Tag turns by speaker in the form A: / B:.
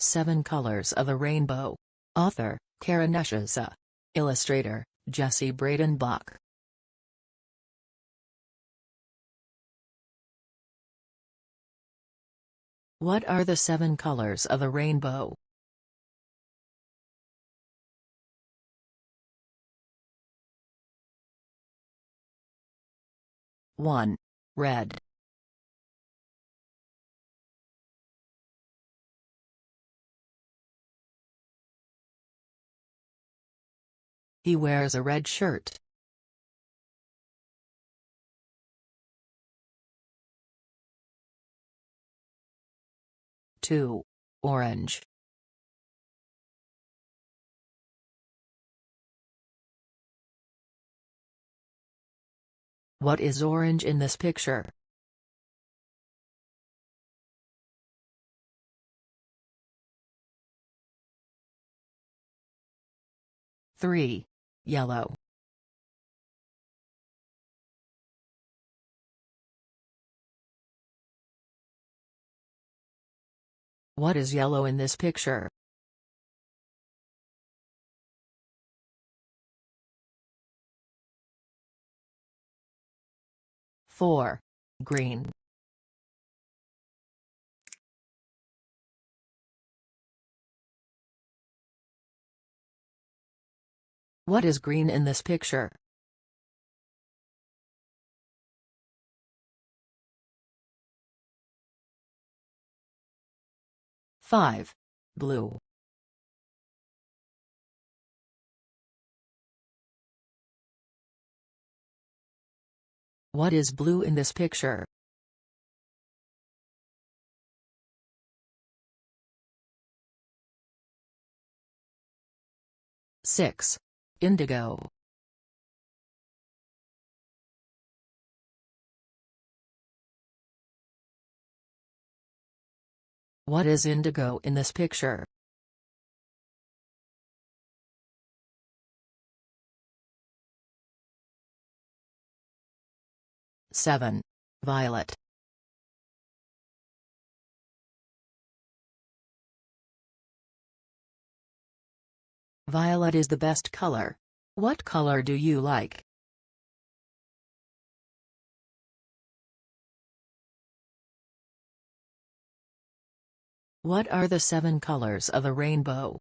A: Seven Colors of the Rainbow. Author, Karen Esches. Illustrator, Jesse Bradenbach. What are the seven colors of the rainbow? One. Red. He wears a red shirt. 2. Orange. What is orange in this picture? Three. Yellow. What is yellow in this picture? Four. Green. What is green in this picture? Five. Blue. What is blue in this picture? Six. Indigo. What is indigo in this picture? Seven. Violet. Violet is the best color. What color do you like? What are the seven colors of the rainbow?